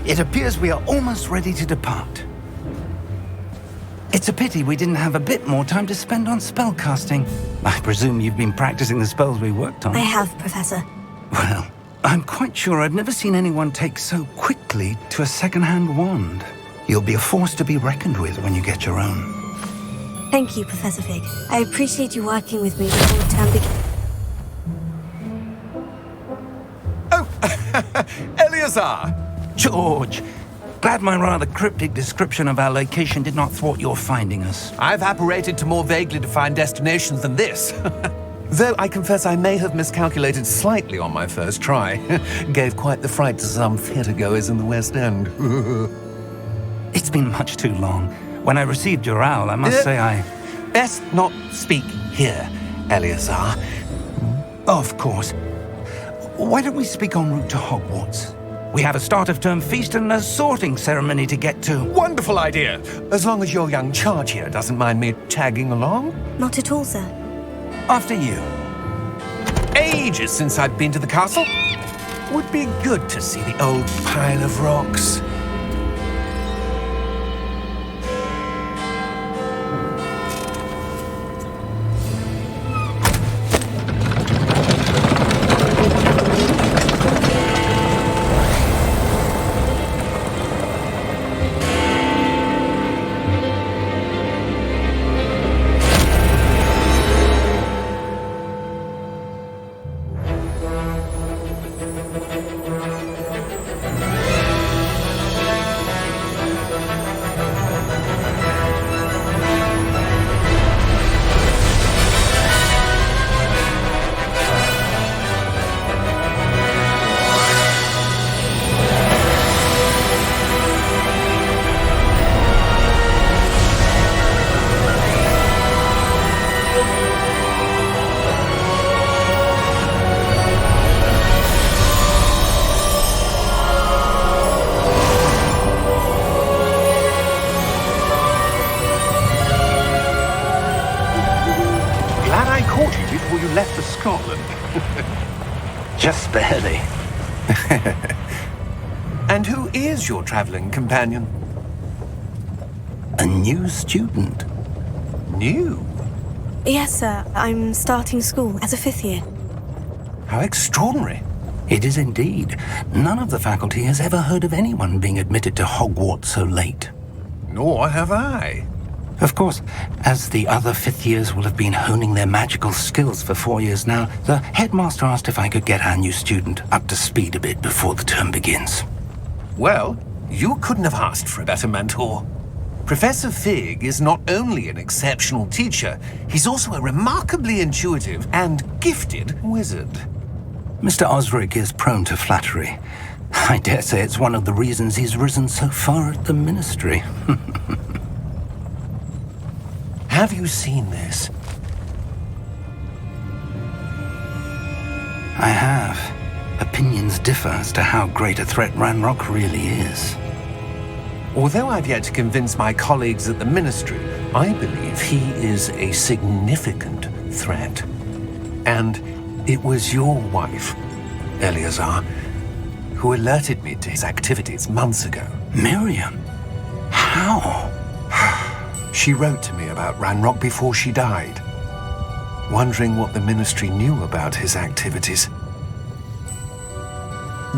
It appears we are almost ready to depart. It's a pity we didn't have a bit more time to spend on spellcasting. I presume you've been practicing the spells we worked on. I have, Professor. Well, I'm quite sure I've never seen anyone take so quickly to a second-hand wand. You'll be a force to be reckoned with when you get your own. Thank you, Professor Fig. I appreciate you working with me before the term begins. Oh, Eleazar! George! Glad my rather cryptic description of our location did not thwart your finding us. I've apparated to more vaguely defined destinations than this. Though I confess I may have miscalculated slightly on my first try. Gave quite the fright to some theatre-goers in the West End. It's been much too long. When I received your owl, I must say I... Best not speak here, Eleazar. Of course. Why don't we speak en route to Hogwarts? We have a start-of-term feast and a sorting ceremony to get to. Wonderful idea! As long as your young charge here doesn't mind me tagging along. Not at all, sir. After you. Ages since I've been to the castle. Would be good to see the old pile of rocks. Before you left for Scotland. Just barely. And who is your traveling companion? A new student. New? Yes, sir. I'm starting school as a 5th year. How extraordinary. It is indeed. None of the faculty has ever heard of anyone being admitted to Hogwarts so late. Nor have I. Of course, as the other 5th years will have been honing their magical skills for 4 years now, the headmaster asked if I could get our new student up to speed a bit before the term begins. Well, you couldn't have asked for a better mentor. Professor Fig is not only an exceptional teacher, he's also a remarkably intuitive and gifted wizard. Mr. Osric is prone to flattery. I dare say it's one of the reasons he's risen so far at the ministry. Have you seen this? I have. Opinions differ as to how great a threat Ranrock really is. Although I've yet to convince my colleagues at the ministry, I believe he is a significant threat. And it was your wife, Eleazar, who alerted me to his activities months ago. Miriam? How? She wrote to me about Ranrock before she died, wondering what the ministry knew about his activities.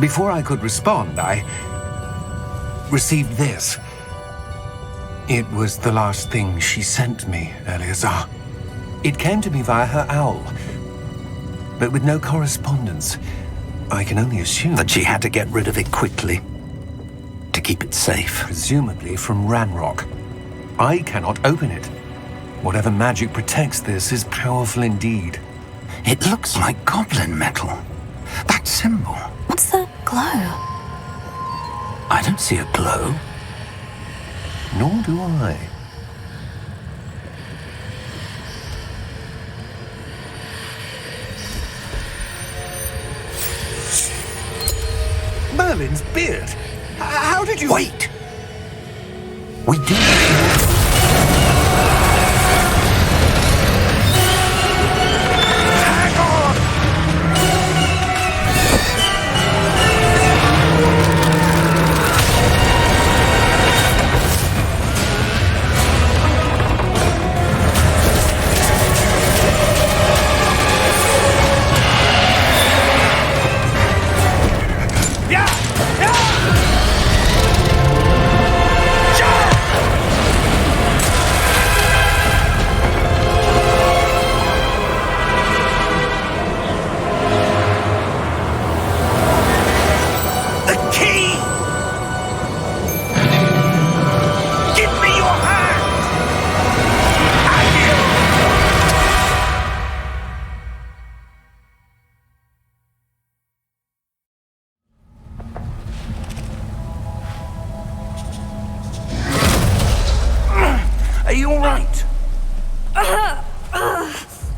Before I could respond, I received this. It was the last thing she sent me, Eleazar. It came to me via her owl, but with no correspondence. I can only assume That she had to get rid of it quickly to keep it safe. presumably from Ranrock. I cannot open it. Whatever magic protects this is powerful indeed. It looks like goblin metal. That symbol. What's the glow? I don't see a glow. Nor do I. Merlin's beard! How did you... Wait! We did. Hang on!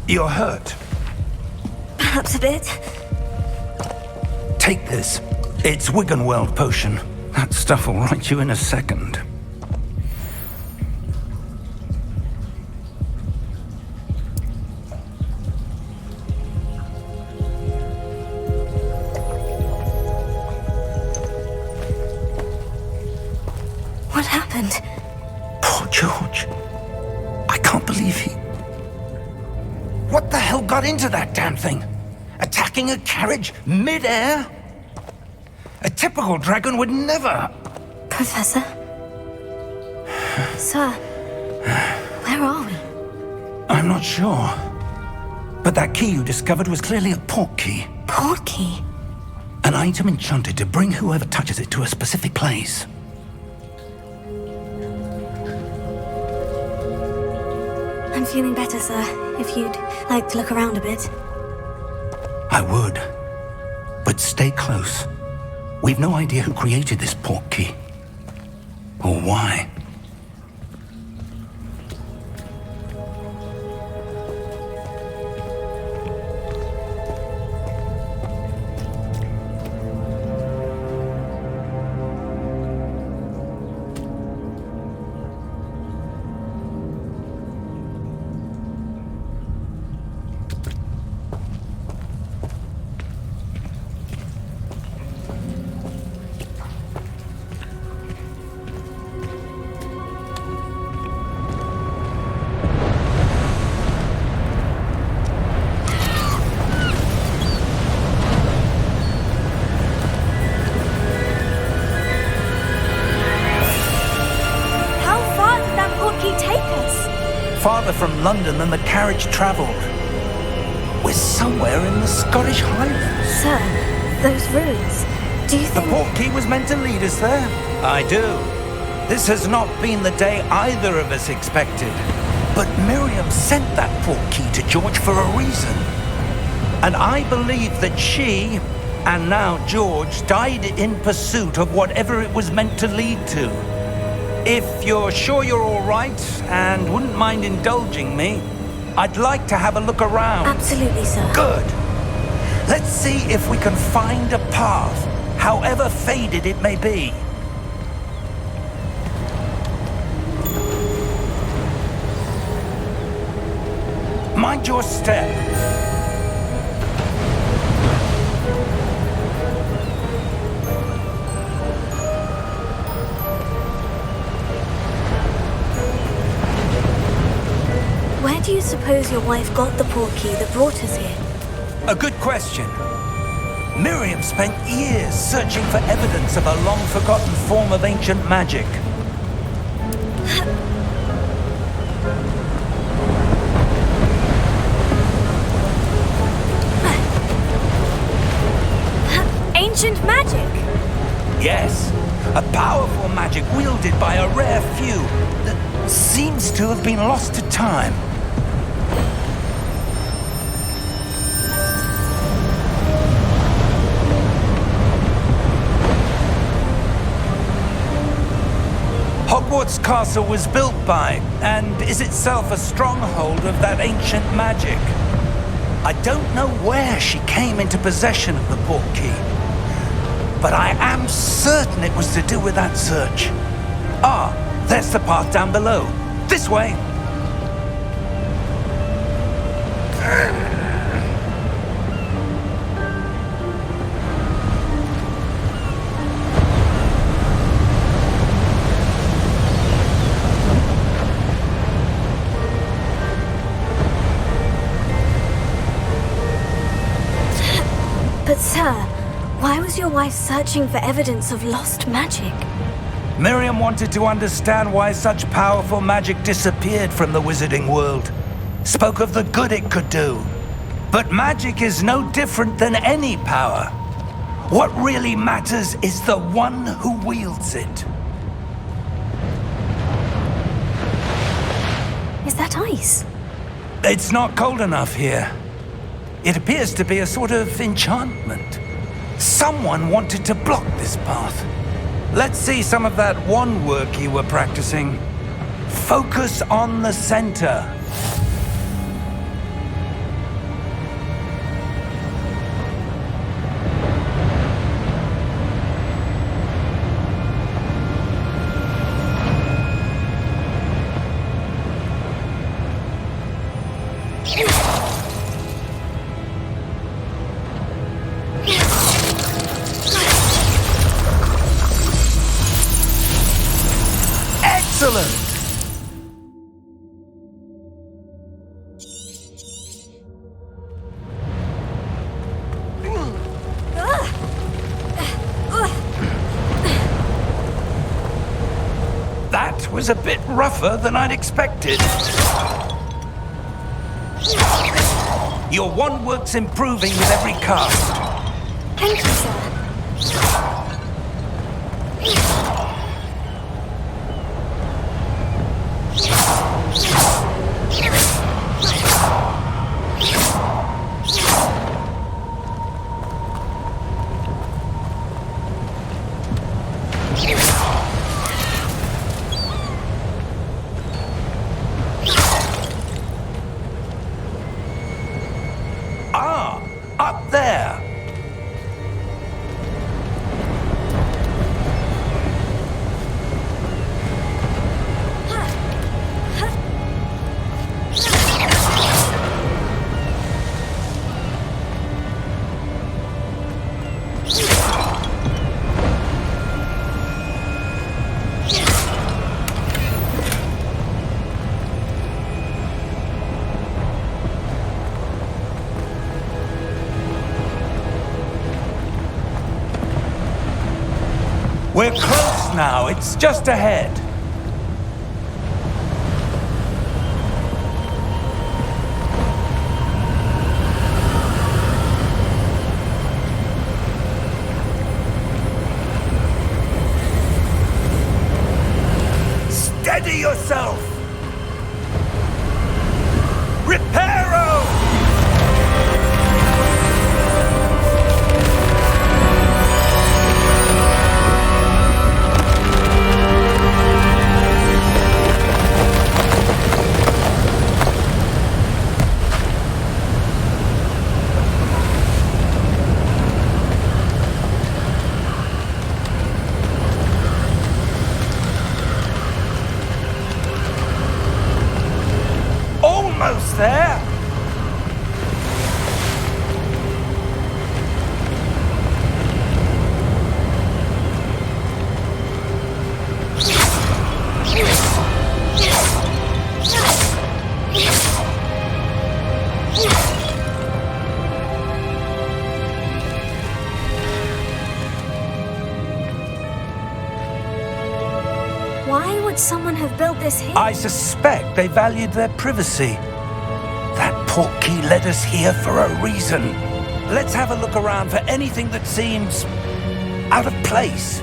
You're hurt. Perhaps a bit. Take this. It's Wiggenweld potion. That stuff will right you in a second. What happened? Poor George. I can't believe he... What the hell got into that damn thing? Attacking a carriage mid-air? A typical dragon would never... Professor? Sir, where are we? I'm not sure. But that key you discovered was clearly a port key. Port key? An item enchanted to bring whoever touches it to a specific place. I'm feeling better, sir. If you'd like to look around a bit. I would. But stay close. We've no idea who created this port key. Or why. Farther from London than the carriage travelled. We're somewhere in the Scottish Highlands. Sir, those ruins. Do you The think... port key was meant to lead us there? I do. This has not been the day either of us expected. But Miriam sent that port key to George for a reason. And I believe that she, and now George, died in pursuit of whatever it was meant to lead to. If you're sure you're all right and wouldn't mind indulging me, I'd like to have a look around. Absolutely, sir. Good. Let's see if we can find a path, however faded it may be. Mind your step. Where do you suppose your wife got the port key that brought us here? A good question. Miriam spent years searching for evidence of a long-forgotten form of ancient magic. Ancient magic? Yes, a powerful magic wielded by a rare few that seems to have been lost to time. Hogwarts Castle was built by, and is itself a stronghold of that ancient magic. I don't know where she came into possession of the port key, but I am certain it was to do with that search. Ah, there's the path down below. This way. But sir, why was your wife searching for evidence of lost magic? Miriam wanted to understand why such powerful magic disappeared from the wizarding world. Spoke of the good it could do. But magic is no different than any power. What really matters is the one who wields it. Is that ice? It's not cold enough here. It appears to be a sort of enchantment. Someone wanted to block this path. Let's see some of that wand work you were practicing. Focus on the center. was a bit rougher than I'd expected. Your wand work's improving with every cast. Thank you, sir. Ah, up there. We're close now. It's just ahead. Steady yourself! Reparo! Almost there! Why would someone have built this here? I suspect they valued their privacy. That portkey led us here for a reason. Let's have a look around for anything that seems out of place.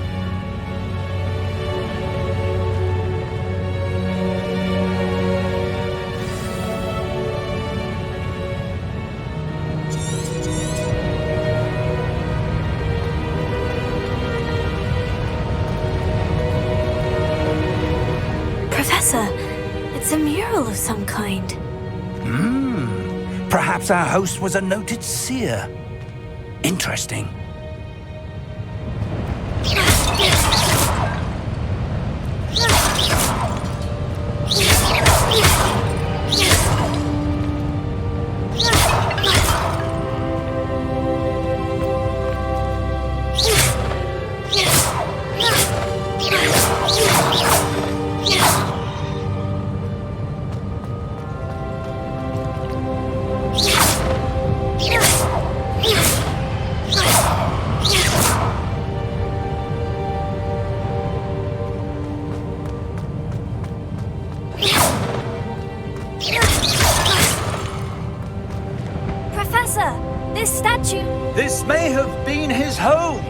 Professor, it's a mural of some kind. Perhaps our host was a noted seer. Interesting. Professor, this statue... This may have been his home.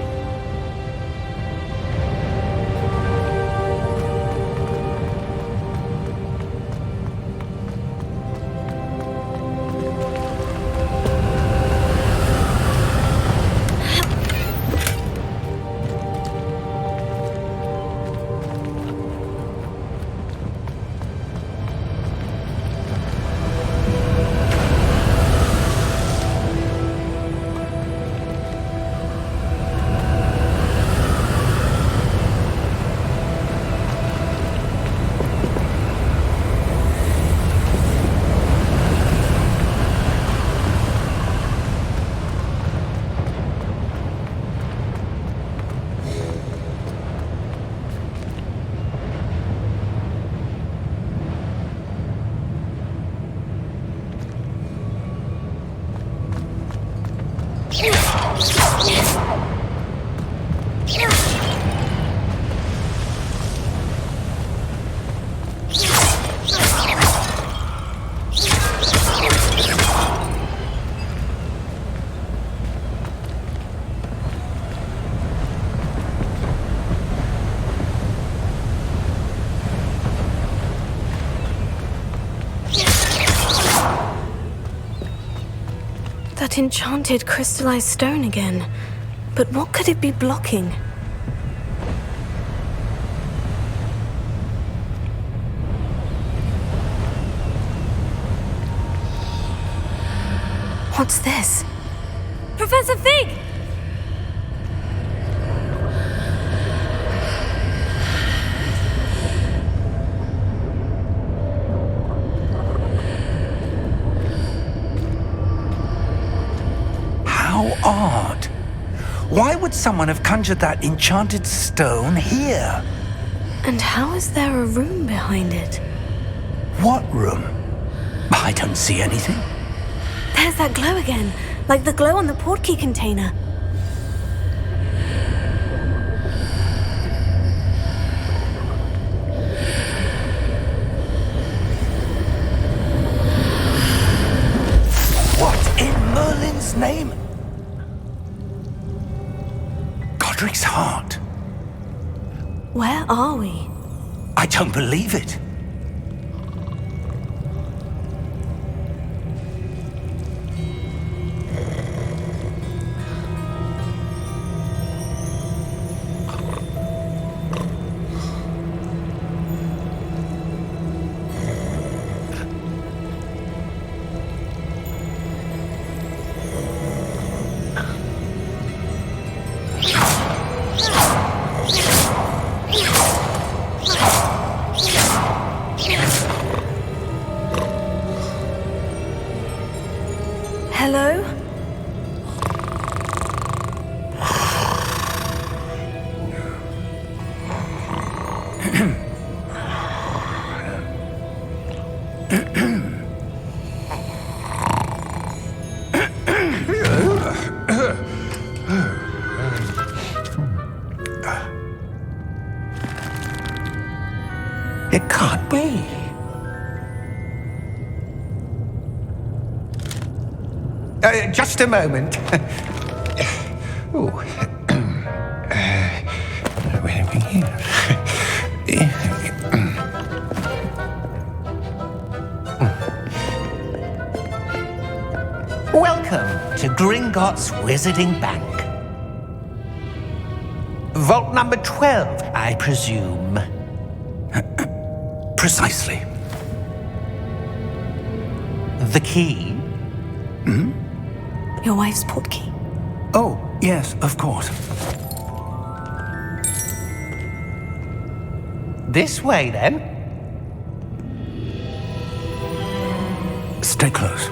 that enchanted crystallized stone again. But what could it be blocking? What's this? Professor Fig! How odd. Why would someone have conjured that enchanted stone here? And how is there a room behind it? What room? I don't see anything. There's that glow again, like the glow on the portkey container. What in Merlin's name? Godric's heart. Where are we? I don't believe it. Hello? It can't be. Just a moment. Oh. Where are we here? Welcome to Gringotts Wizarding Bank. Vault number 12, I presume. Precisely. The key? Your wife's portkey. Oh, yes, of course. This way, then. Stay close.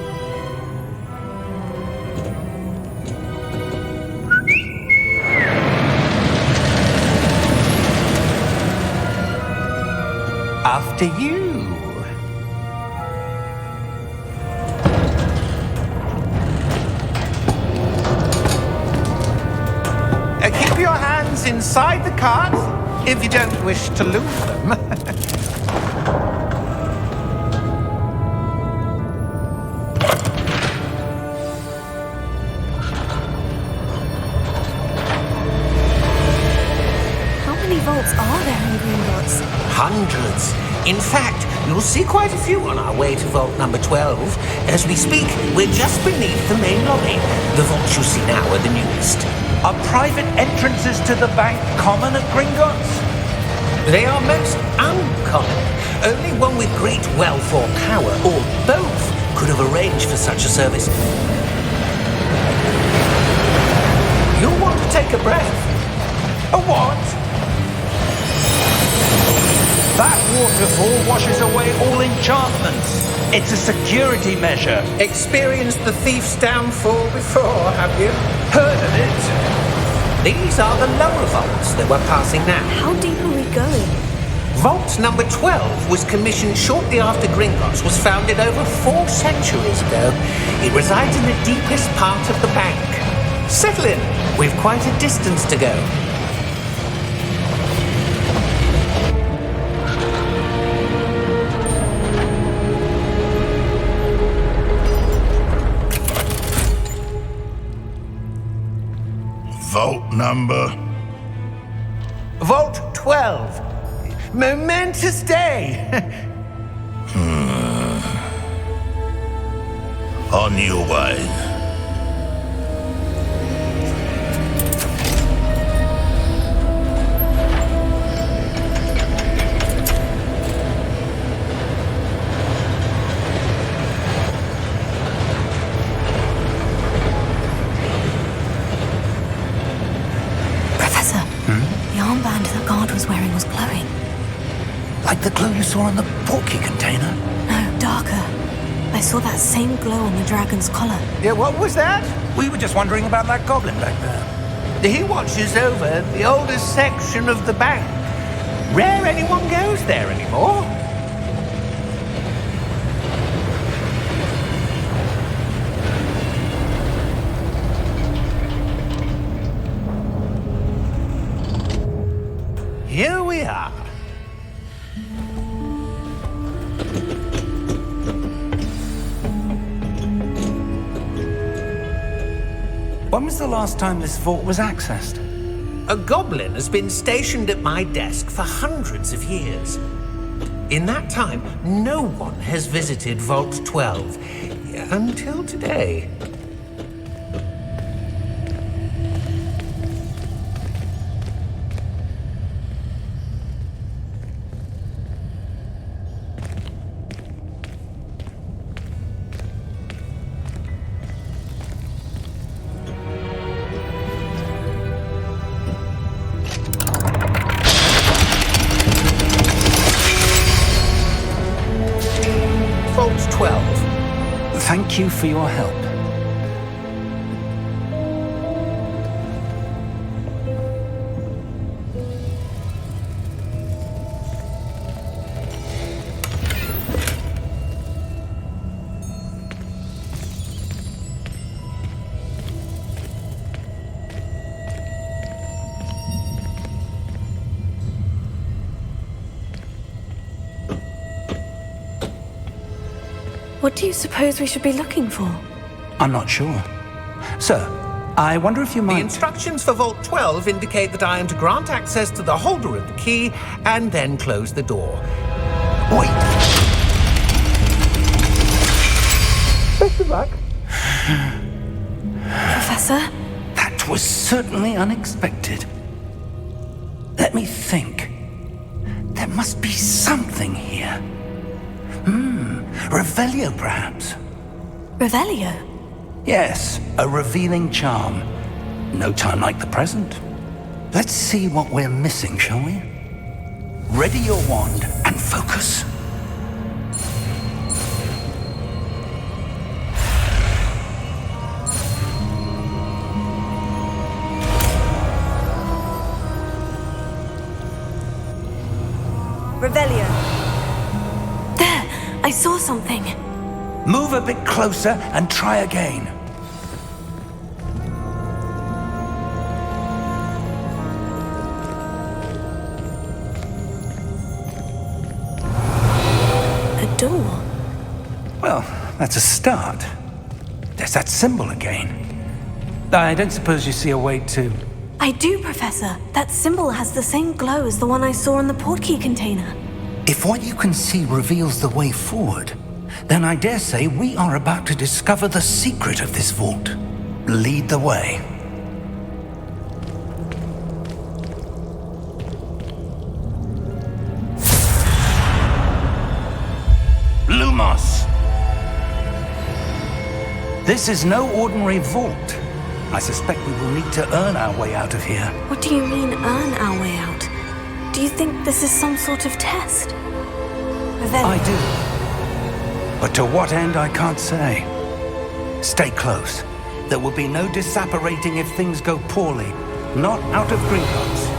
After you. Keep your hands inside the cart if you don't wish to lose them. How many vaults are there in Gringotts? Hundreds. In fact, you'll see quite a few on our way to vault number 12. As we speak, we're just beneath the main lobby. The vaults you see now are the newest. Are private entrances to the bank common at Gringotts? They are most uncommon. Only one with great wealth or power, or both, could have arranged for such a service. You'll want to take a breath. A what? That waterfall washes away all enchantments. It's a security measure. Experienced the thief's downfall before, have you? Heard of it? These are the lower vaults that we're passing now. How deep are we going? Vault number 12 was commissioned shortly after Gringotts was founded over 4 centuries ago. It resides in the deepest part of the bank. Settle in. We've quite a distance to go. Vault number? Vault 12. Momentous day. On your way. guard was wearing was glowing. Like the glow you saw in the portkey container? No, darker. I saw that same glow on the dragon's collar. Yeah, what was that? We were just wondering about that goblin back there. He watches over the oldest section of the bank. Rare anyone goes there anymore. Here we are. When was the last time this vault was accessed? A goblin has been stationed at my desk for hundreds of years. In that time, no one has visited Vault 12 until today. Vault 12. Thank you for your help. What do you suppose we should be looking for? I'm not sure. Sir, I wonder if you The might... instructions for Vault 12 indicate that I am to grant access to the holder of the key and then close the door. Wait! Best of luck. Professor? That was certainly unexpected. Let me think. There must be something here. Revelio, perhaps? Revelio? Yes, a revealing charm. No time like the present. Let's see what we're missing, shall we? Ready your wand and focus. Revelio. There! I saw something. Move a bit closer and try again. A door. Well, that's a start. There's that symbol again. I don't suppose you see a way to... I do, Professor. That symbol has the same glow as the one I saw in the portkey container. If what you can see reveals the way forward, then I dare say we are about to discover the secret of this vault. Lead the way. Lumos! This is no ordinary vault. I suspect we will need to earn our way out of here. What do you mean, earn our way out? Do you think this is some sort of test? Revelio. I do. But to what end, I can't say. Stay close. There will be no disapparating if things go poorly. Not out of Gringotts.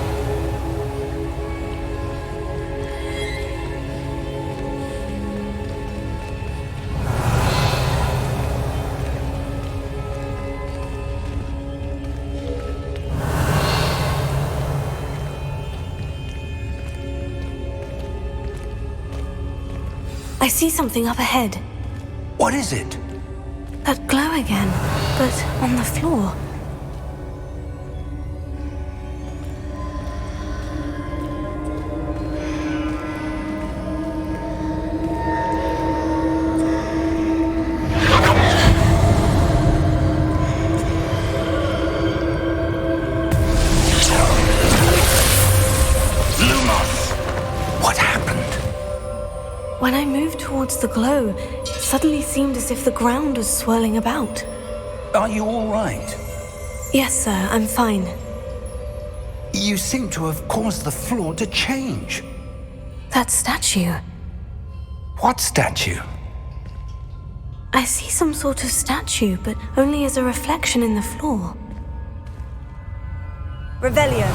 I see something up ahead. What is it? That glow again, but on the floor. Lumos! What happened? When I moved towards the glow, it suddenly seemed as if the ground was swirling about. Are you all right? Yes, sir, I'm fine. You seem to have caused the floor to change. That statue. What statue? I see some sort of statue, but only as a reflection in the floor. Revelio.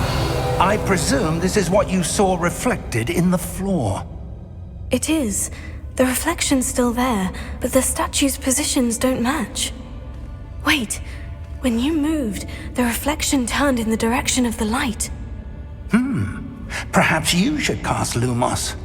I presume this is what you saw reflected in the floor. It is. The reflection's still there, but the statue's positions don't match. Wait, when you moved, the reflection turned in the direction of the light. Perhaps you should cast Lumos.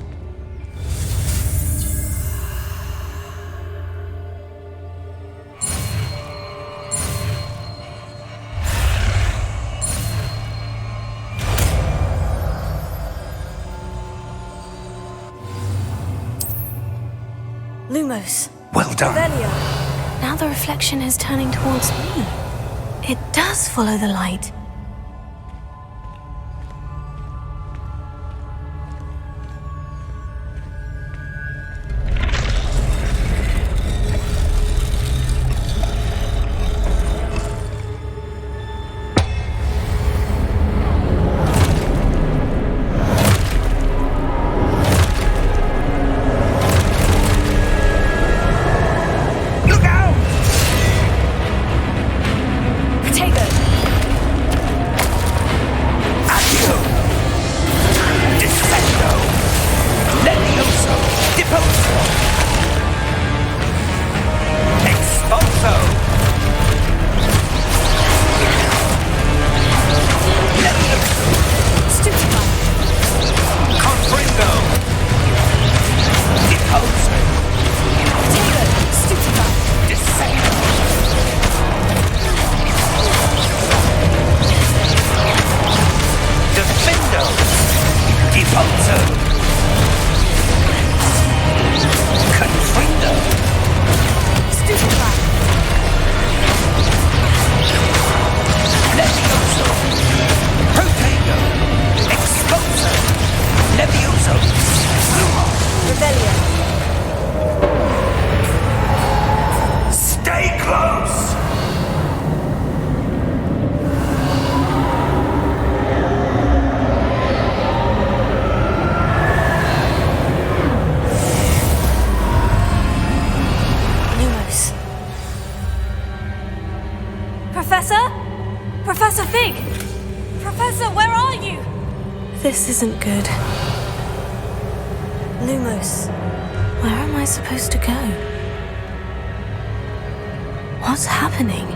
Lumos. Well done. Revelio. Now the reflection is turning towards me. It does follow the light. Professor Fig! Professor, where are you? This isn't good. Lumos, where am I supposed to go? What's happening?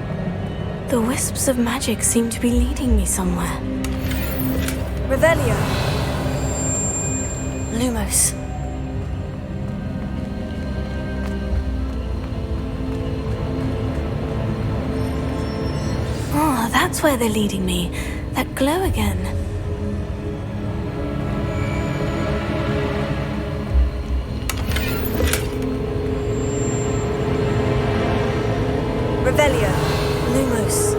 The wisps of magic seem to be leading me somewhere. Revelio. Lumos. Oh, that's where they're leading me. That glow again. Revelio. Lumos.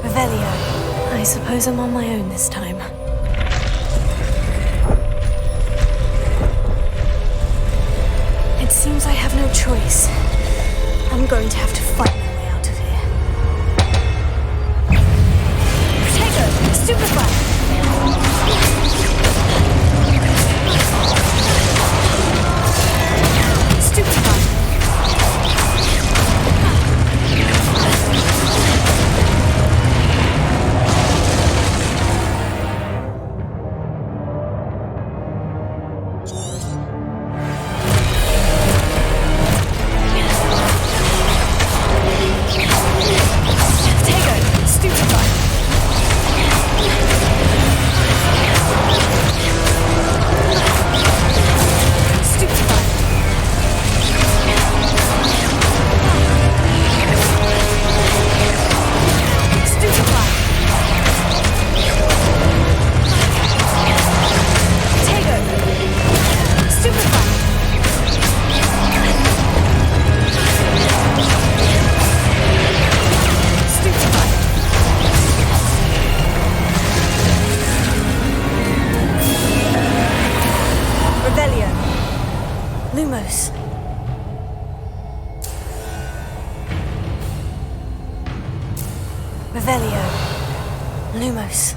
Revelio. I suppose I'm on my own this time. It seems I have no choice. I'm going to have to fight my way out of here. Potato! Stupefy! Stupefy! Lumos. Revelio. Lumos.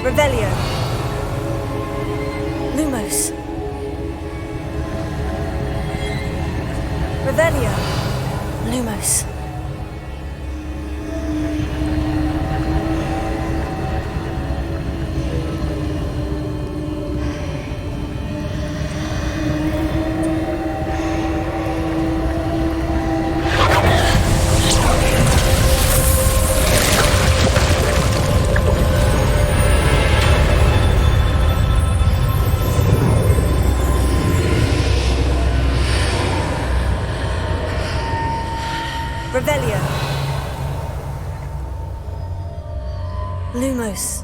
Revelio. Lumos. Revelio. Lumos. Revelio. Lumos.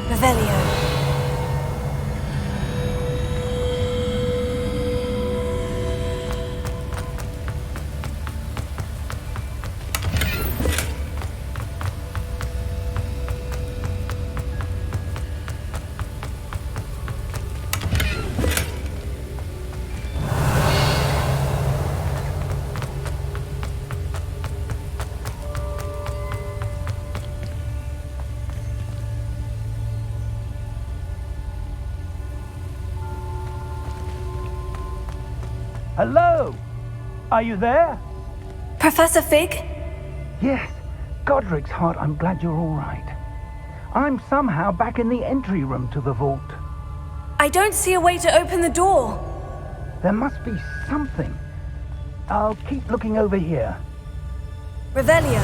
Revelio. Hello? Are you there? Professor Fig? Yes. Godric's heart, I'm glad you're all right. I'm somehow back in the entry room to the vault. I don't see a way to open the door. There must be something. I'll keep looking over here. Revelio.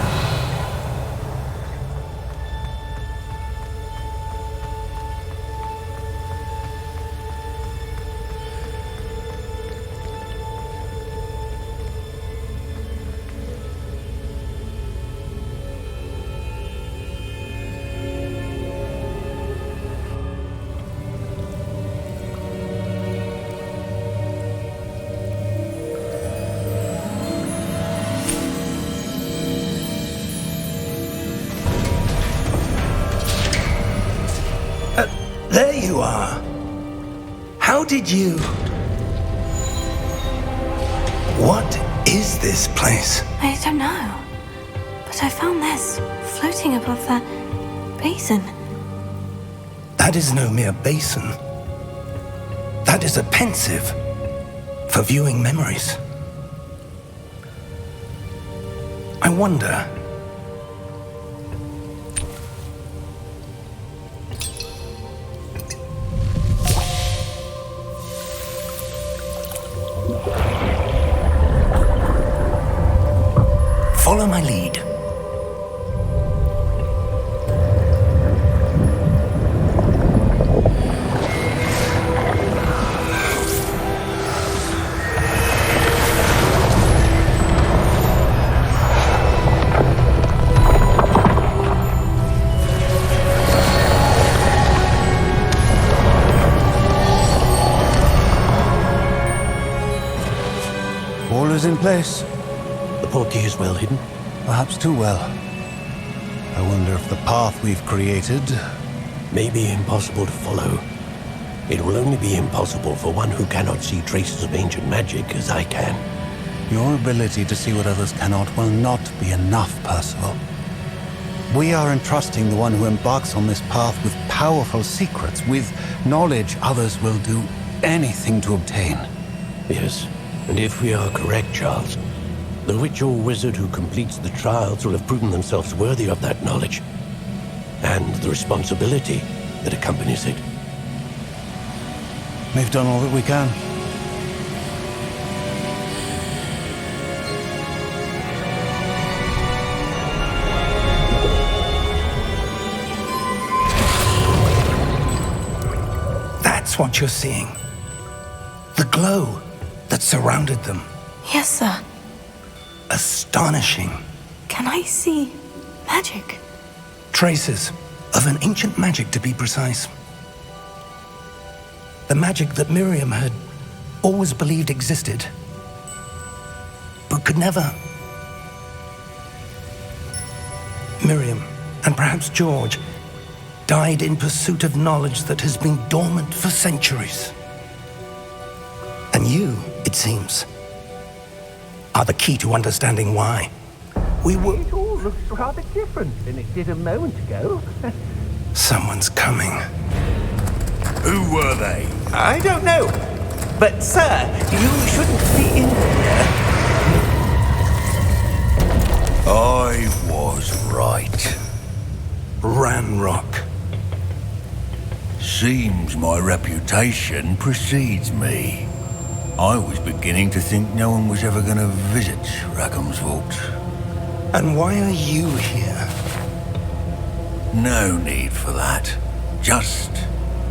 There you are. How did you... What is this place? I don't know. But I found this floating above that basin. That is no mere basin. That is a pensive for viewing memories. I wonder... Follow my lead. All is in place. The portkey is well hidden. Perhaps too well. I wonder if the path we've created... May be impossible to follow. It will only be impossible for one who cannot see traces of ancient magic as I can. Your ability to see what others cannot will not be enough, Percival. We are entrusting the one who embarks on this path with powerful secrets, with knowledge others will do anything to obtain. Yes, and if we are correct, Charles, the witch or wizard who completes the trials will have proven themselves worthy of that knowledge, and the responsibility that accompanies it. We've done all that we can. That's what you're seeing. glow that surrounded them. Yes, sir. Astonishing. Can I see magic? Traces of an ancient magic, to be precise. The magic that Miriam had always believed existed, but could never. Miriam, and perhaps George, died in pursuit of knowledge that has been dormant for centuries. And you, it seems, are the key to understanding why. We were... It all looks rather different than it did a moment ago. Someone's coming. Who were they? I don't know. But, sir, you shouldn't be in here. I was right. Ranrock. Seems my reputation precedes me. I was beginning to think no one was ever going to visit Rackham's vault. And why are you here? No need for that. Just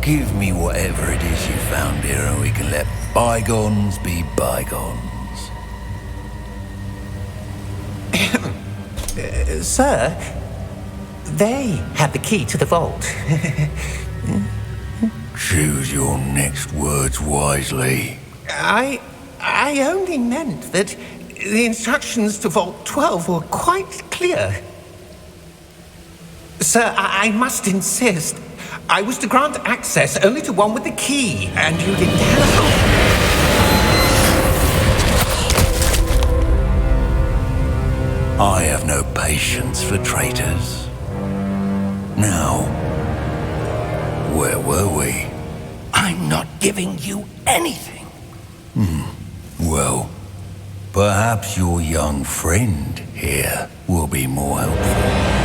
give me whatever it is you found here and we can let bygones be bygones. Sir, they have the key to the vault. Choose your next words wisely. I only meant that the instructions to Vault 12 were quite clear. Sir, I must insist. I was to grant access only to one with the key, and you didn't have... I have no patience for traitors. Now, where were we? I'm not giving you anything. Well, perhaps your young friend here will be more helpful.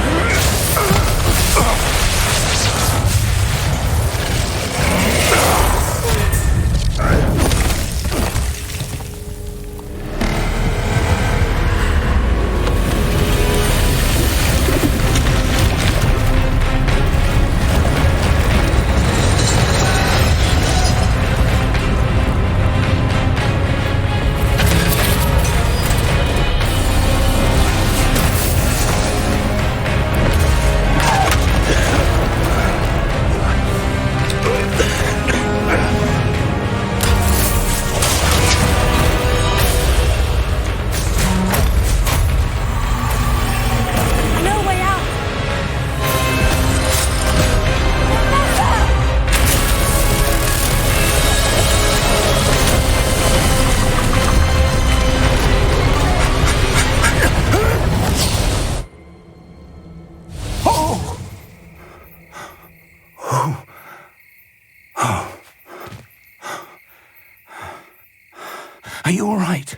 Are you all right?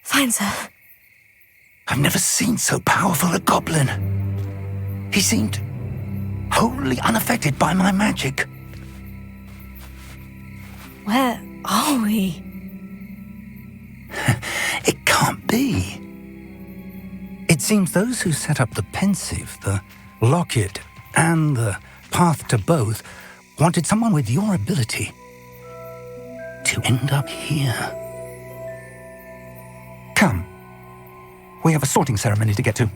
Fine, sir. I've never seen so powerful a goblin. He seemed wholly unaffected by my magic. Where are we? It can't be. It seems those who set up the pensive, the locket, and the path to both wanted someone with your ability to end up here. Come. We have a sorting ceremony to get to.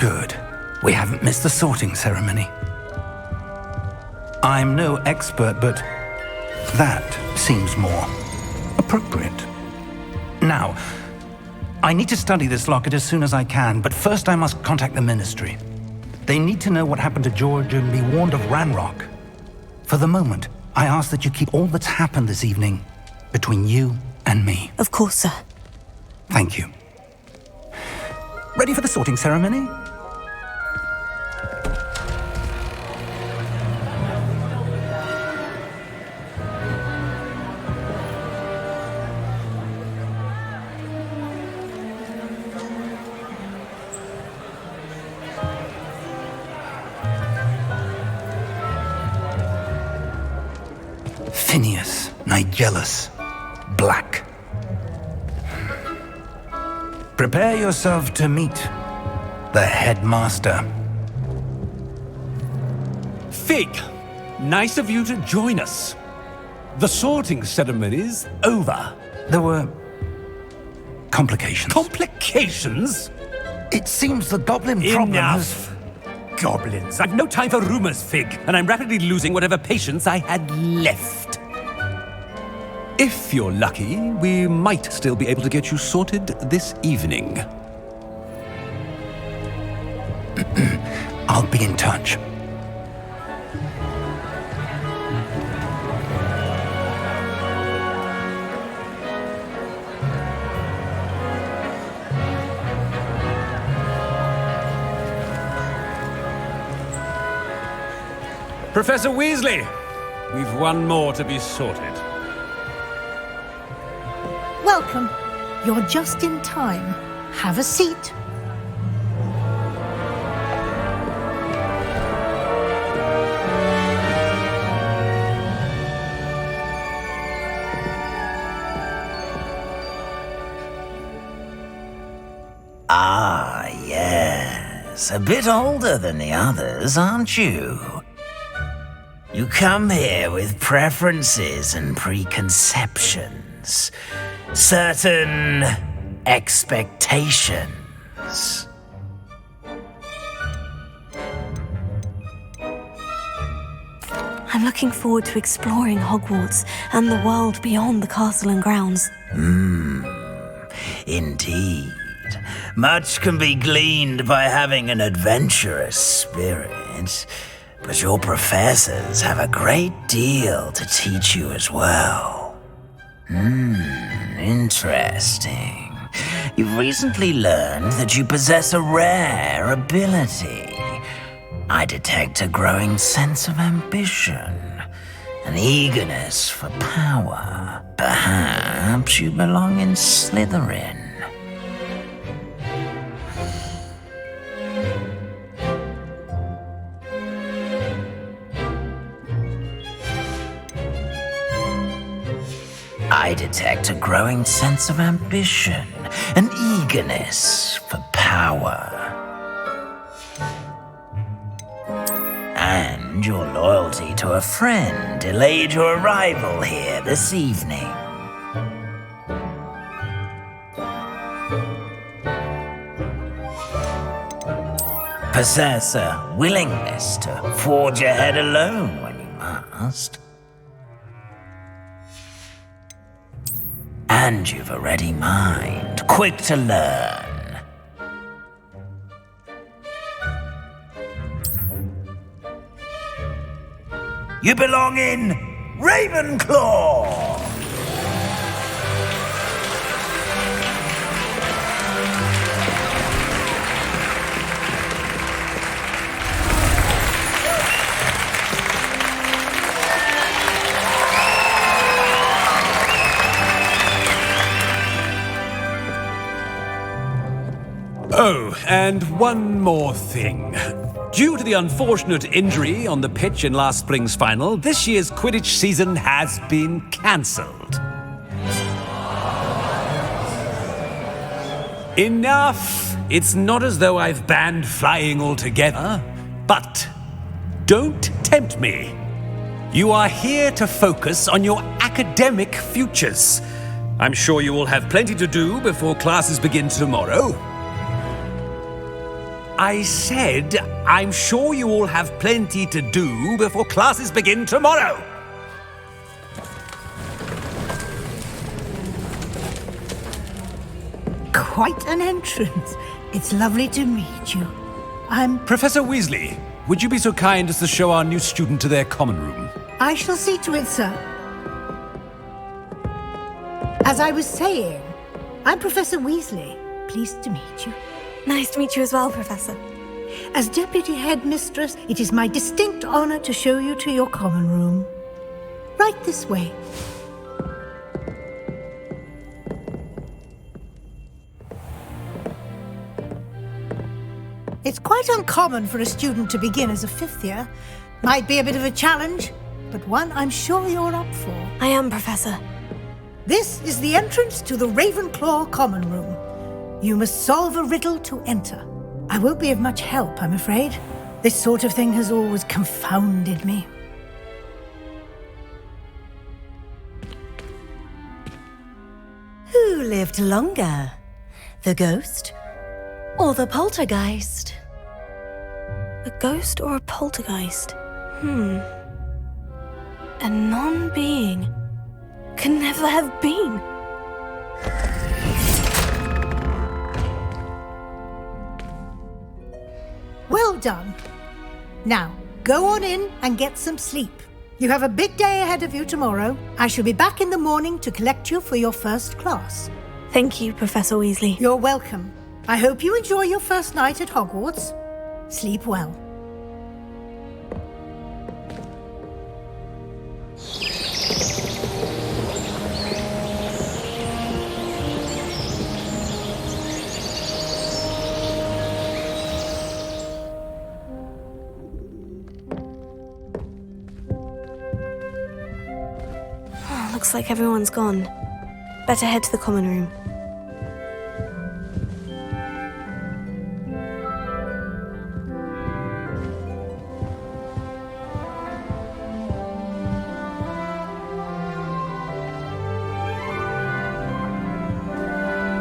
Good. We haven't missed the sorting ceremony. I'm no expert, but that seems more appropriate. Now, I need to study this locket as soon as I can, but first I must contact the Ministry. They need to know what happened to George and be warned of Ranrock. For the moment, I ask that you keep all that's happened this evening between you and me. Of course, sir. Thank you. Ready for the sorting ceremony? Phineas, Nigellus, Black. Prepare yourself to meet the headmaster. Fig, nice of you to join us. The sorting ceremony's over. There were complications. Complications? It seems the goblin problem has... Enough! Goblins. I've no time for rumors, Fig, and I'm rapidly losing whatever patience I had left. If you're lucky, we might still be able to get you sorted this evening. I'll be in touch. Professor Weasley, we've one more to be sorted. Welcome. You're just in time. Have a seat. Ah, yes. A bit older than the others, aren't you? You come here with preferences and preconceptions. Certain expectations. I'm looking forward to exploring Hogwarts and the world beyond the castle and grounds. Indeed. Much can be gleaned by having an adventurous spirit, but your professors have a great deal to teach you as well. Interesting. You've recently learned that you possess a rare ability. I detect a growing sense of ambition, an eagerness for power. Perhaps you belong in Slytherin. I detect a growing sense of ambition, an eagerness for power. And your loyalty to a friend delayed your arrival here this evening. Possess a willingness to forge ahead alone when you must. And you've a ready mind, quick to learn. You belong in Ravenclaw! Oh, and one more thing. Due to the unfortunate injury on the pitch in last spring's final, this year's Quidditch season has been cancelled. Enough! It's not as though I've banned flying altogether, but don't tempt me. You are here to focus on your academic futures. I'm sure you will have plenty to do before classes begin tomorrow. I said I'm sure you all have plenty to do before classes begin tomorrow. Quite an entrance. It's lovely to meet you. Professor Weasley, would you be so kind as to show our new student to their common room? I shall see to it, sir. As I was saying, I'm Professor Weasley. Pleased to meet you. Nice to meet you as well, Professor. As Deputy Headmistress, it is my distinct honor to show you to your common room. Right this way. It's quite uncommon for a student to begin as a fifth year. Might be a bit of a challenge, but one I'm sure you're up for. I am, Professor. This is the entrance to the Ravenclaw Common Room. You must solve a riddle to enter. I won't be of much help, I'm afraid. This sort of thing has always confounded me. Who lived longer? The ghost or the poltergeist? A ghost or a poltergeist? A non-being can never have been. Well done. Now, go on in and get some sleep. You have a big day ahead of you tomorrow. I shall be back in the morning to collect you for your first class. Thank you, Professor Weasley. You're welcome. I hope you enjoy your first night at Hogwarts. Sleep well. Looks like everyone's gone. Better head to the common room.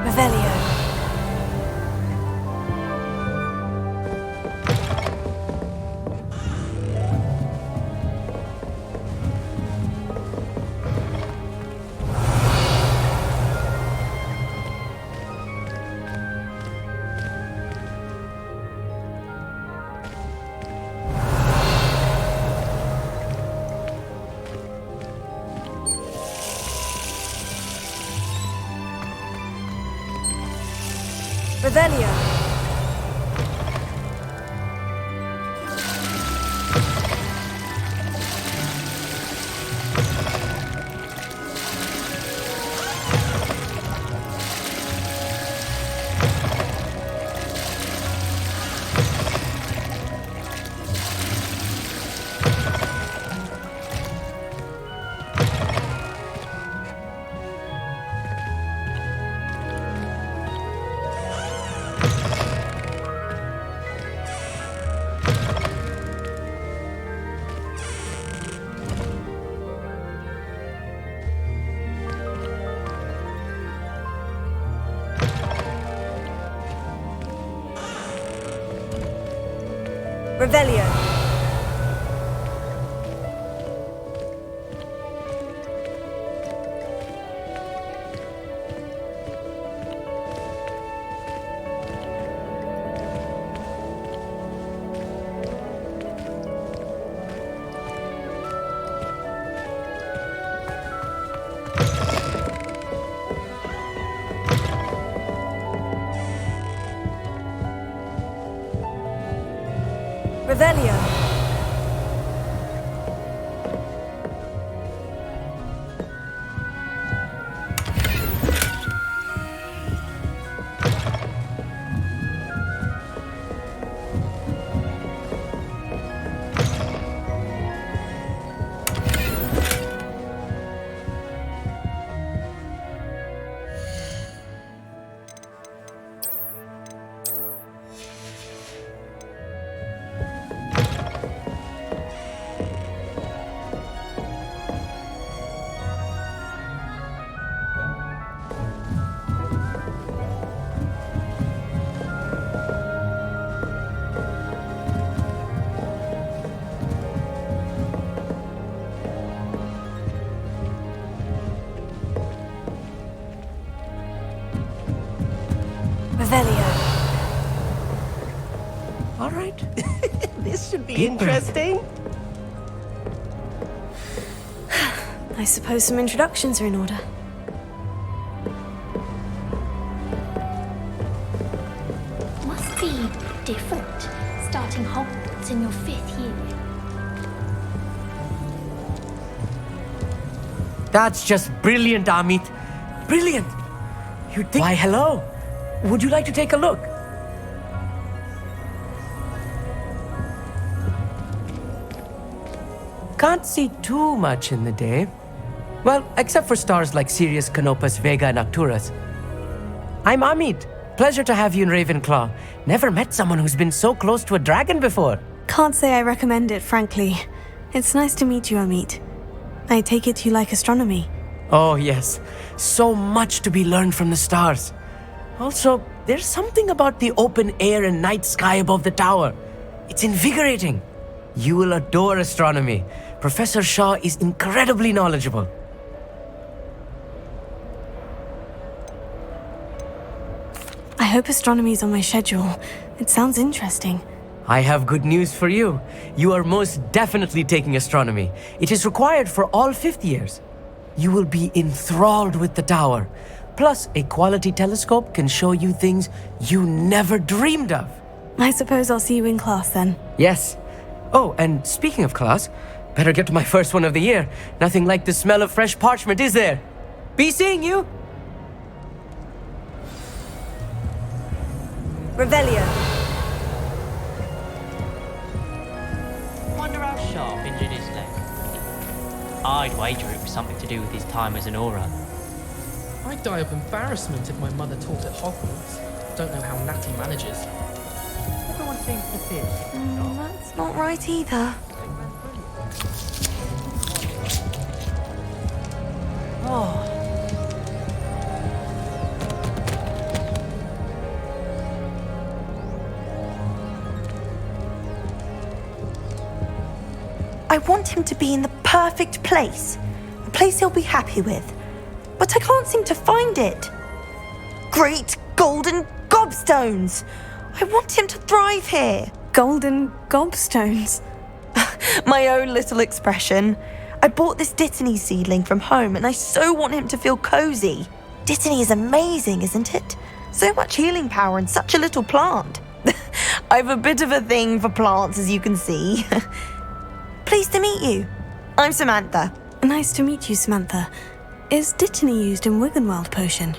Revelio. Revelio. Revelio. Revelio. all right? This should be interesting. I suppose some introductions are in order. Must be different, starting Hogwarts in your 5th year. That's just brilliant, Amit. Brilliant. You'd think... Why, hello. Would you like to take a look? Can't see too much in the day. Well, except for stars like Sirius, Canopus, Vega, and Arcturus. I'm Amit. Pleasure to have you in Ravenclaw. Never met someone who's been so close to a dragon before. Can't say I recommend it, frankly. It's nice to meet you, Amit. I take it you like astronomy. Oh, yes. So much to be learned from the stars. Also, there's something about the open air and night sky above the tower. It's invigorating. You will adore astronomy. Professor Shaw is incredibly knowledgeable. I hope astronomy's on my schedule. It sounds interesting. I have good news for you. You are most definitely taking astronomy. It is required for all 5th years. You will be enthralled with the tower. Plus, a quality telescope can show you things you never dreamed of. I suppose I'll see you in class then. Yes. Oh, and speaking of class, better get to my first one of the year. Nothing like the smell of fresh parchment, is there? Be seeing you. Revelio. Wonder how sharp injured his leg. I'd wager it was something to do with his time as an aura. I'd die of embarrassment if my mother taught at Hogwarts. Don't know how Natty manages. Everyone seems to think. That's not right either. Oh. I want him to be in the perfect place. A place he'll be happy with. But I can't seem to find it. Great golden gobstones! I want him to thrive here. Golden gobstones? My own little expression. I bought this Dittany seedling from home and I so want him to feel cozy. Dittany is amazing, isn't it? So much healing power in such a little plant. I have a bit of a thing for plants, as you can see. Pleased to meet you. I'm Samantha. Nice to meet you, Samantha. Is Dittany used in Wiggenweld potion?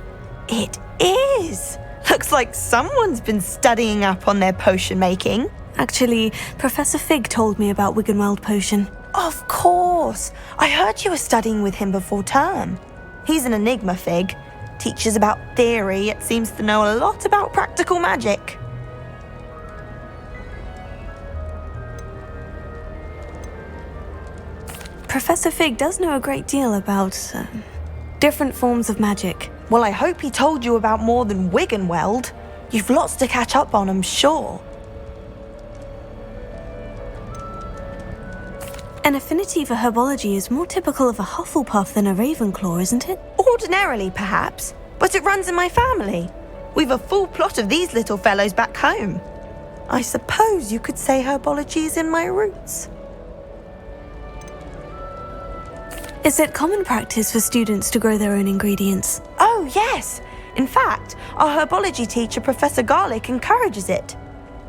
It is. Looks like someone's been studying up on their potion making. Actually, Professor Fig told me about Wiggenweld potion. Of course. I heard you were studying with him before term. He's an enigma, Fig. Teaches about theory, yet seems to know a lot about practical magic. Professor Fig does know a great deal about different forms of magic. Well, I hope he told you about more than Wiggenweld. You've lots to catch up on, I'm sure. An affinity for herbology is more typical of a Hufflepuff than a Ravenclaw, isn't it? Ordinarily, perhaps, but it runs in my family. We've a full plot of these little fellows back home. I suppose you could say herbology is in my roots. Is it common practice for students to grow their own ingredients? Oh, yes. In fact, our herbology teacher, Professor Garlick, encourages it.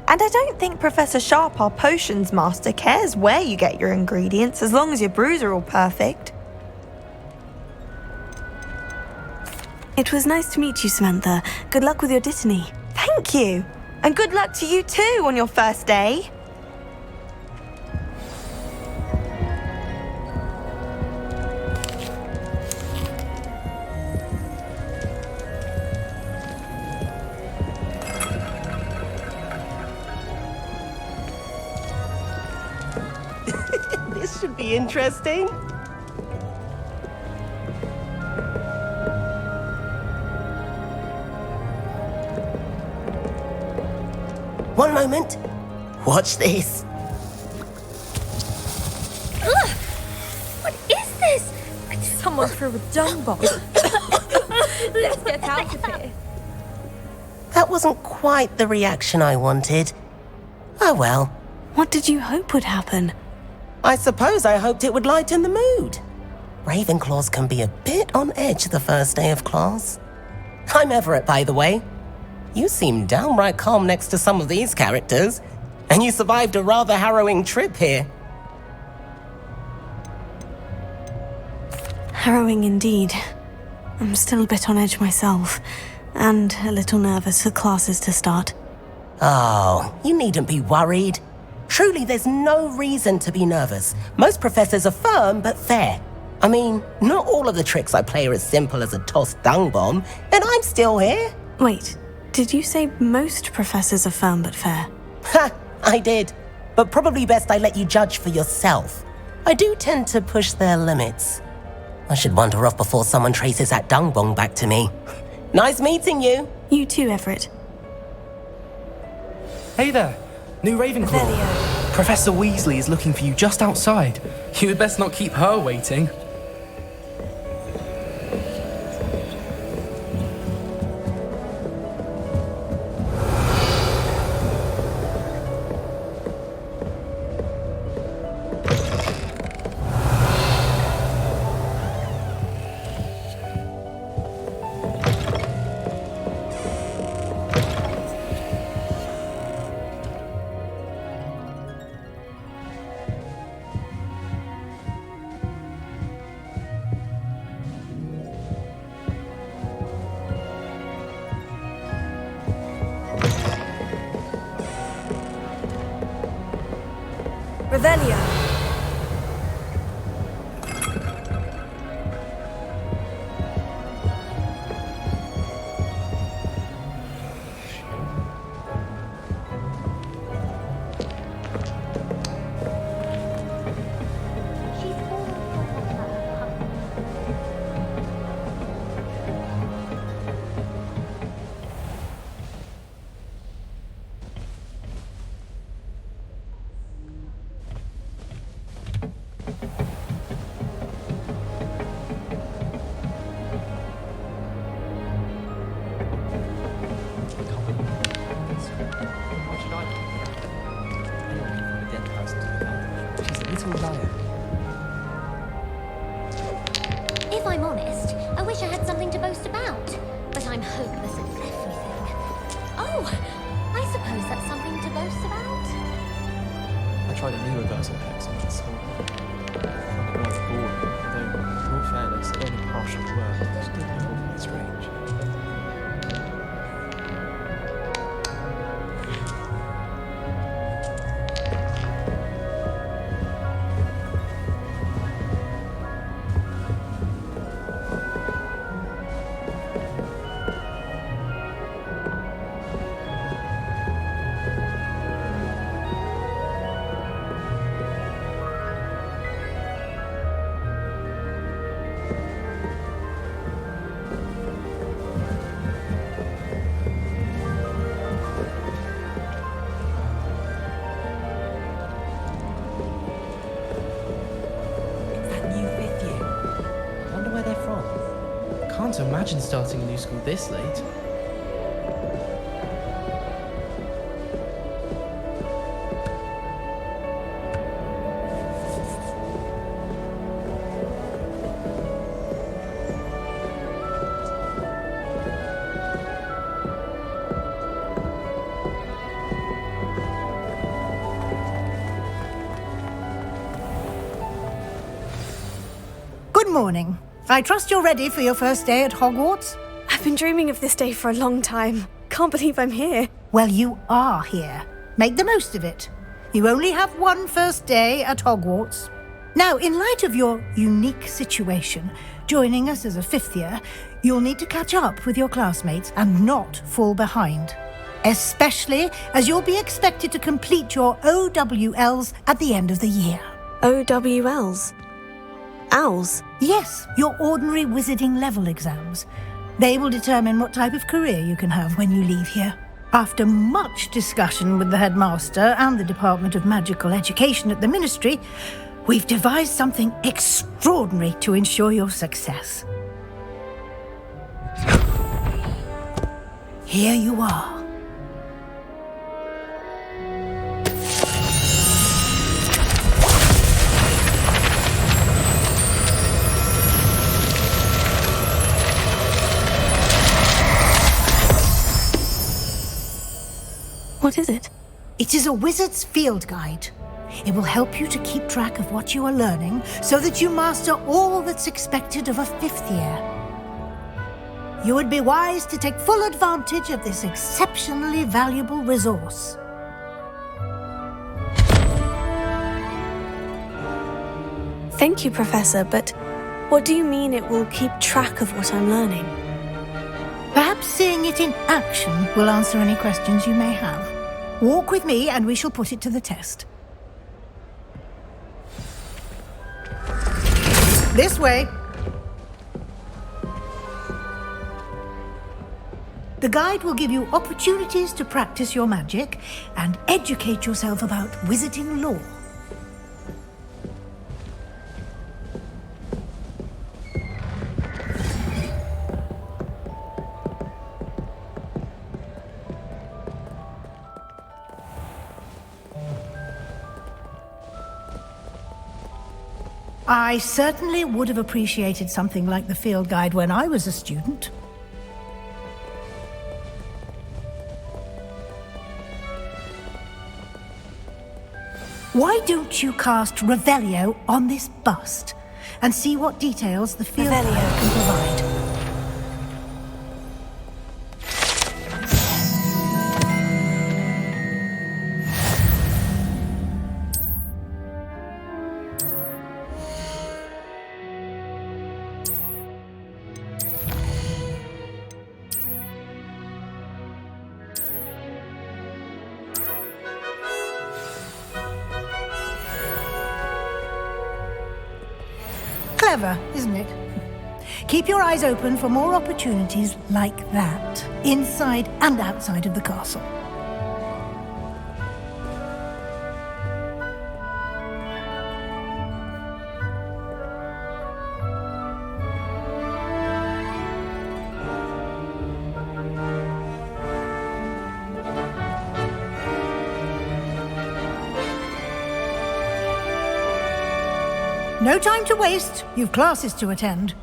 And I don't think Professor Sharp, our potions master, cares where you get your ingredients as long as your brews are all perfect. It was nice to meet you, Samantha. Good luck with your Dittany. Thank you. And good luck to you too on your first day. This should be interesting. One moment. Watch this. Ugh! What is this? Someone threw a dung bomb. Let's get out of here. That wasn't quite the reaction I wanted. Oh well. What did you hope would happen? I suppose I hoped it would lighten the mood. Ravenclaws can be a bit on edge the first day of class. I'm Everett, by the way. You seem downright calm next to some of these characters, and you survived a rather harrowing trip here. Harrowing indeed. I'm still a bit on edge myself, and a little nervous for classes to start. Oh, you needn't be worried. Truly, there's no reason to be nervous. Most professors are firm but fair. I mean, not all of the tricks I play are as simple as a tossed dung bomb, and I'm still here. Wait, did you say most professors are firm but fair? Ha, I did. But probably best I let you judge for yourself. I do tend to push their limits. I should wander off before someone traces that dung bomb back to me. Nice meeting you. You too, Everett. Hey there, new Ravenclaw. Professor Weasley is looking for you just outside. You had best not keep her waiting. Revelio. If I'm honest, I wish I had something to boast about, but I'm hopeless at everything. Oh, I suppose that's something to boast about. I tried a new reversal hex on that school. I found it rather boring, although, in all fairness, it only partially worked. It just did look awfully strange. Can't imagine starting a new school this late. Good morning. I trust you're ready for your first day at Hogwarts? I've been dreaming of this day for a long time. Can't believe I'm here. Well, you are here. Make the most of it. You only have one first day at Hogwarts. Now, in light of your unique situation, joining us as a fifth year, you'll need to catch up with your classmates and not fall behind. Especially as you'll be expected to complete your OWLs at the end of the year. OWLs? Owls? Yes, your ordinary wizarding level exams. They will determine what type of career you can have when you leave here. After much discussion with the headmaster and the Department of Magical Education at the Ministry, we've devised something extraordinary to ensure your success. Here you are. What is it? It is a wizard's field guide. It will help you to keep track of what you are learning so that you master all that's expected of a 5th year. You would be wise to take full advantage of this exceptionally valuable resource. Thank you, Professor, but what do you mean it will keep track of what I'm learning? Perhaps seeing it in action will answer any questions you may have. Walk with me and we shall put it to the test. This way. The guide will give you opportunities to practice your magic and educate yourself about wizarding lore. I certainly would have appreciated something like the field guide when I was a student. Why don't you cast Revelio on this bust and see what details the field guide can provide? Clever, isn't it? Keep your eyes open for more opportunities like that, inside and outside of the castle. No time to waste. You've classes to attend.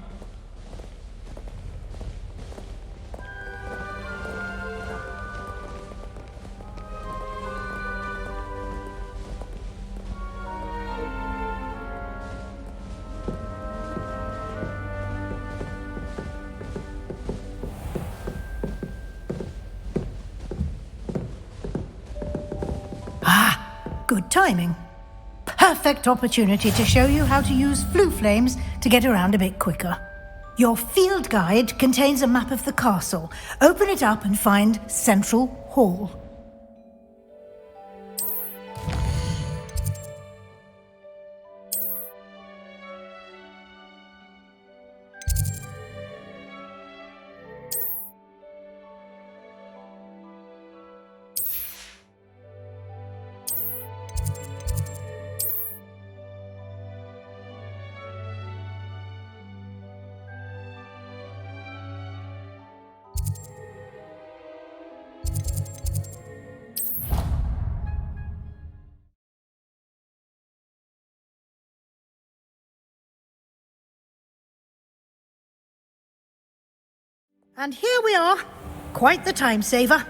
Good timing. Perfect opportunity to show you how to use flue flames to get around a bit quicker. Your field guide contains a map of the castle. Open it up and find Central Hall. And here we are. Quite the time saver.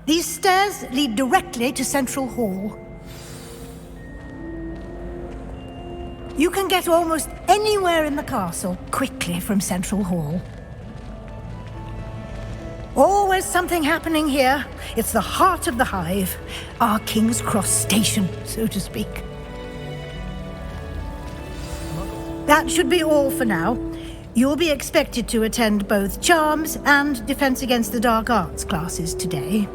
These stairs lead directly to Central Hall. You can get almost anywhere in the castle quickly from Central Hall. Always something happening here. It's the heart of the hive. Our King's Cross station, so to speak. That should be all for now. You'll be expected to attend both Charms and Defense Against the Dark Arts classes today.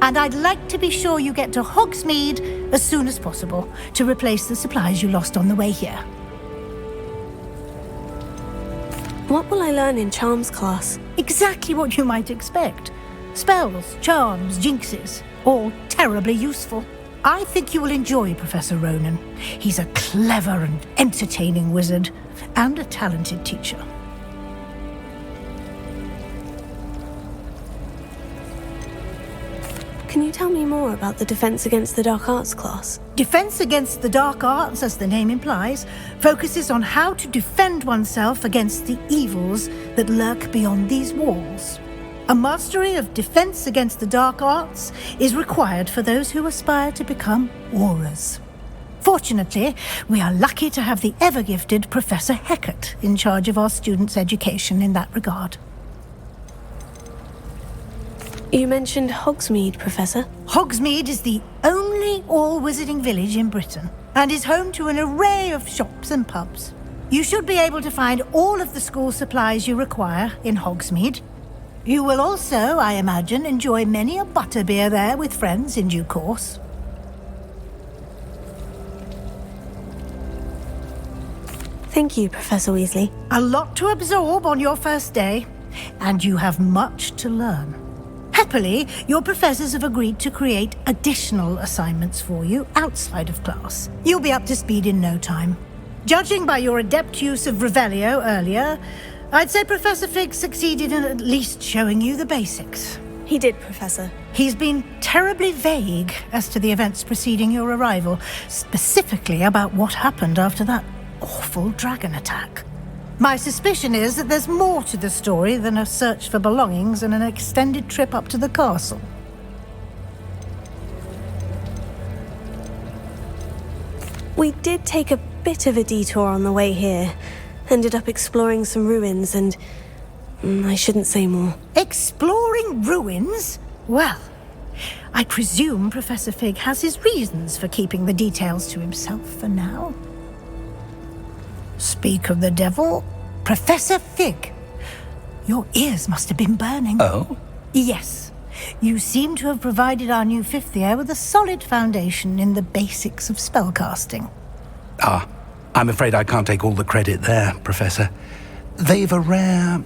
And I'd like to be sure you get to Hogsmeade as soon as possible to replace the supplies you lost on the way here. What will I learn in Charms class? Exactly what you might expect. Spells, charms, jinxes, all terribly useful. I think you will enjoy Professor Ronan. He's a clever and entertaining wizard and a talented teacher. Can you tell me more about the Defense Against the Dark Arts class? Defense Against the Dark Arts, as the name implies, focuses on how to defend oneself against the evils that lurk beyond these walls. A mastery of defense against the dark arts is required for those who aspire to become Aurors. Fortunately, we are lucky to have the ever-gifted Professor Heckert in charge of our students' education in that regard. You mentioned Hogsmeade, Professor. Hogsmeade is the only all-wizarding village in Britain and is home to an array of shops and pubs. You should be able to find all of the school supplies you require in Hogsmeade. You will also, I imagine, enjoy many a butterbeer there with friends in due course. Thank you, Professor Weasley. A lot to absorb on your first day, and you have much to learn. Happily, your professors have agreed to create additional assignments for you outside of class. You'll be up to speed in no time. Judging by your adept use of Revelio earlier, I'd say Professor Fig succeeded in at least showing you the basics. He did, Professor. He's been terribly vague as to the events preceding your arrival, specifically about what happened after that awful dragon attack. My suspicion is that there's more to the story than a search for belongings and an extended trip up to the castle. We did take a bit of a detour on the way here. Ended up exploring some ruins and... I shouldn't say more. Exploring ruins? Well, I presume Professor Fig has his reasons for keeping the details to himself for now. Speak of the devil, Professor Fig. Your ears must have been burning. Oh? Yes. You seem to have provided our new fifth year with a solid foundation in the basics of spellcasting. Ah, I'm afraid I can't take all the credit there, Professor. They've a rare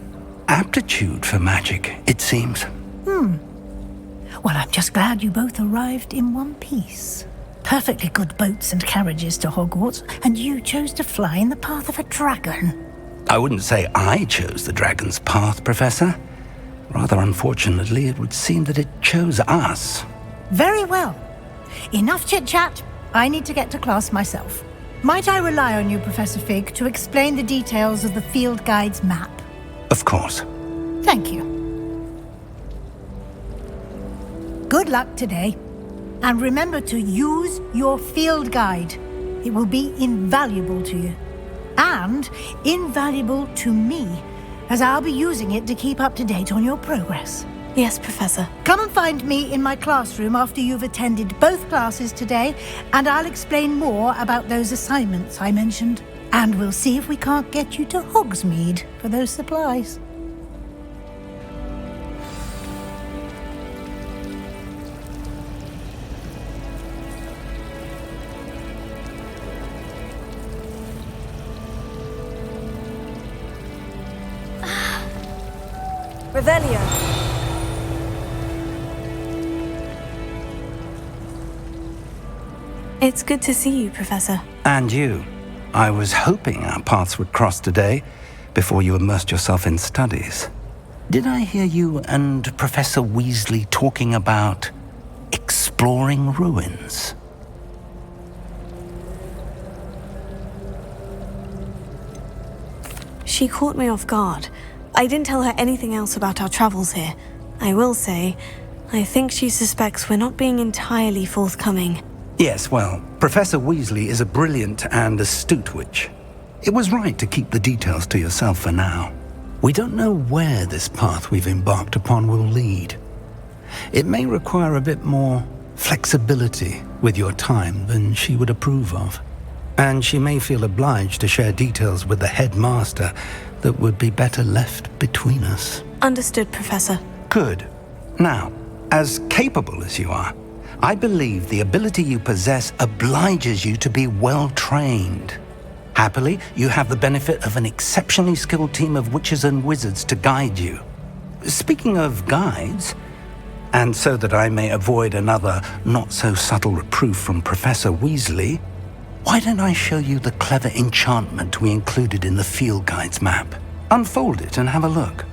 aptitude for magic, it seems. Well, I'm just glad you both arrived in one piece. Perfectly good boats and carriages to Hogwarts, and you chose to fly in the path of a dragon. I wouldn't say I chose the dragon's path, Professor. Rather unfortunately, it would seem that it chose us. Very well. Enough chit-chat. I need to get to class myself. Might I rely on you, Professor Fig, to explain the details of the field guide's map? Of course. Thank you. Good luck today. And remember to use your field guide. It will be invaluable to you. And invaluable to me, as I'll be using it to keep up to date on your progress. Yes, Professor. Come and find me in my classroom after you've attended both classes today, and I'll explain more about those assignments I mentioned. And we'll see if we can't get you to Hogsmeade for those supplies. Revelio. It's good to see you, Professor. And you. I was hoping our paths would cross today, before you immersed yourself in studies. Did I hear you and Professor Weasley talking about exploring ruins? She caught me off guard. I didn't tell her anything else about our travels here. I will say, I think she suspects we're not being entirely forthcoming. Yes, well, Professor Weasley is a brilliant and astute witch. It was right to keep the details to yourself for now. We don't know where this path we've embarked upon will lead. It may require a bit more flexibility with your time than she would approve of. And she may feel obliged to share details with the headmaster that would be better left between us. Understood, Professor. Good. Now, as capable as you are, I believe the ability you possess obliges you to be well trained. Happily, you have the benefit of an exceptionally skilled team of witches and wizards to guide you. Speaking of guides, and so that I may avoid another not-so-subtle reproof from Professor Weasley, why don't I show you the clever enchantment we included in the field guide's map? Unfold it and have a look.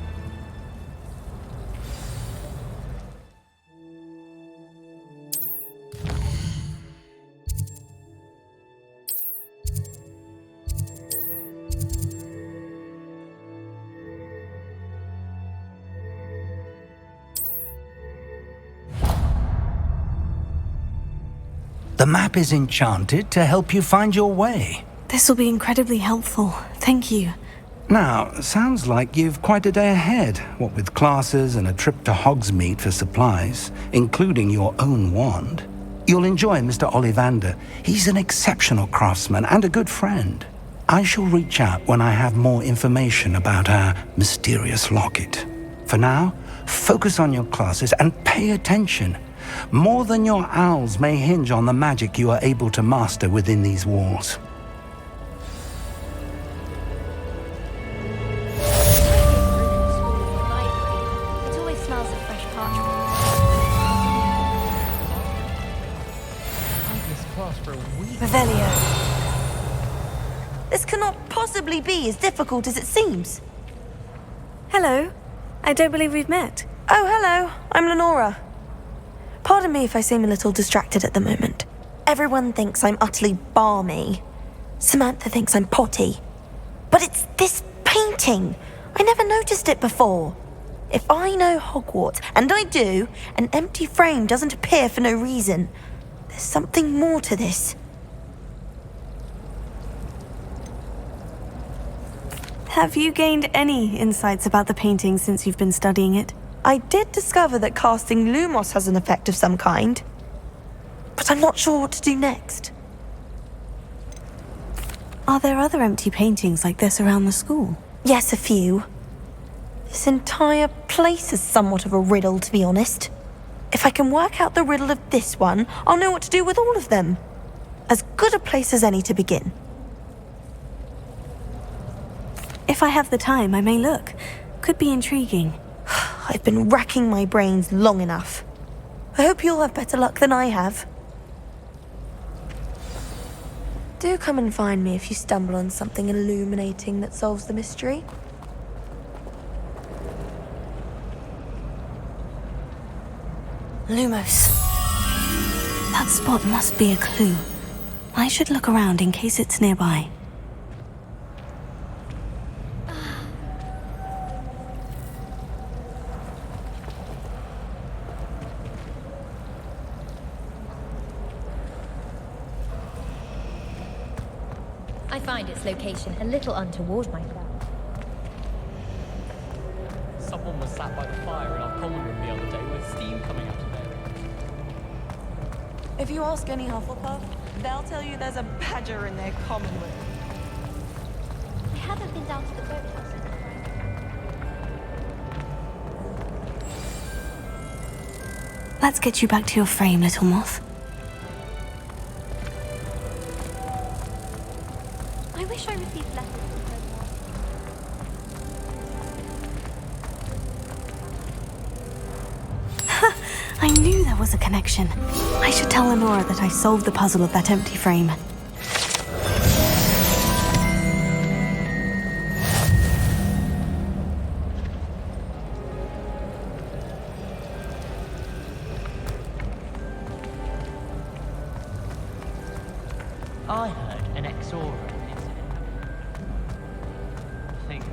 The map is enchanted to help you find your way. This will be incredibly helpful. Thank you. Now, sounds like you've quite a day ahead, what with classes and a trip to Hogsmeade for supplies, including your own wand. You'll enjoy Mr. Ollivander. He's an exceptional craftsman and a good friend. I shall reach out when I have more information about our mysterious locket. For now, focus on your classes and pay attention. More than your owls may hinge on the magic you are able to master within these walls. It always smells of fresh parchment. Revelio. This cannot possibly be as difficult as it seems. Hello. I don't believe we've met. Oh, hello. I'm Lenora. Pardon me if I seem a little distracted at the moment. Everyone thinks I'm utterly balmy. Samantha thinks I'm potty. But it's this painting. I never noticed it before. If I know Hogwarts, and I do, an empty frame doesn't appear for no reason. There's something more to this. Have you gained any insights about the painting since you've been studying it? I did discover that casting Lumos has an effect of some kind. But I'm not sure what to do next. Are there other empty paintings like this around the school? Yes, a few. This entire place is somewhat of a riddle, to be honest. If I can work out the riddle of this one, I'll know what to do with all of them. As good a place as any to begin. If I have the time, I may look. Could be intriguing. I've been racking my brains long enough. I hope you'll have better luck than I have. Do come and find me if you stumble on something illuminating that solves the mystery. Lumos. That spot must be a clue. I should look around in case it's nearby. I find its location a little untoward myself. Someone was sat by the fire in our common room the other day with steam coming out of there. If you ask any Hufflepuff, they'll tell you there's a badger in their common room. I haven't been down to the boathouse in a while. Let's get you back to your frame, little moth. I wish I received letters from I knew there was a connection. I should tell Lenora that I solved the puzzle of that empty frame. I heard an Exora incident. I think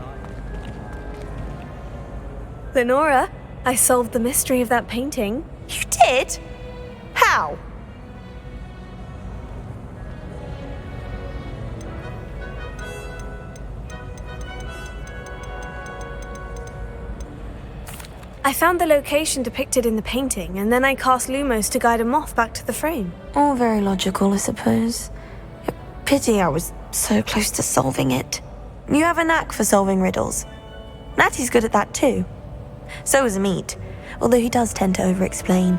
Lenora, I solved the mystery of that painting. You did? How? I found the location depicted in the painting, and then I cast Lumos to guide a moth back to the frame. All very logical, I suppose. Pity I was so close to solving it. You have a knack for solving riddles. Natty's good at that too. So is Amit, although he does tend to over-explain.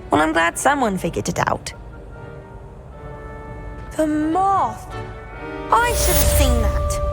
Well, I'm glad someone figured it out. The moth! I should have seen that.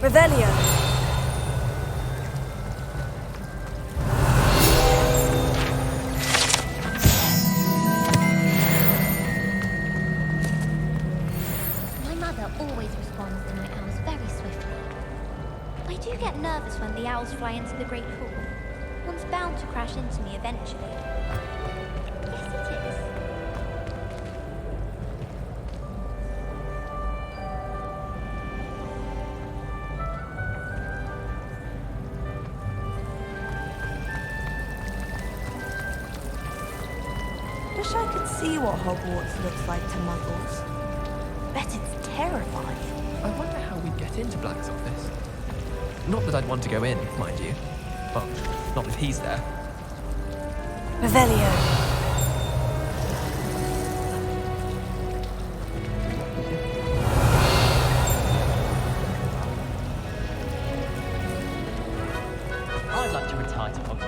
Revelio. My mother always responds to night owls very swiftly. I do get nervous when the owls fly into the Great Hall. One's bound to crash into me eventually. Yes, it is. Wish I could see what Hogwarts looks like to muggles. Bet it's terrifying. I wonder how we'd get into Black's office. Not that I'd want to go in, mind you. Well, not if he's there. Revelio. I'd like to retire to Hogwarts.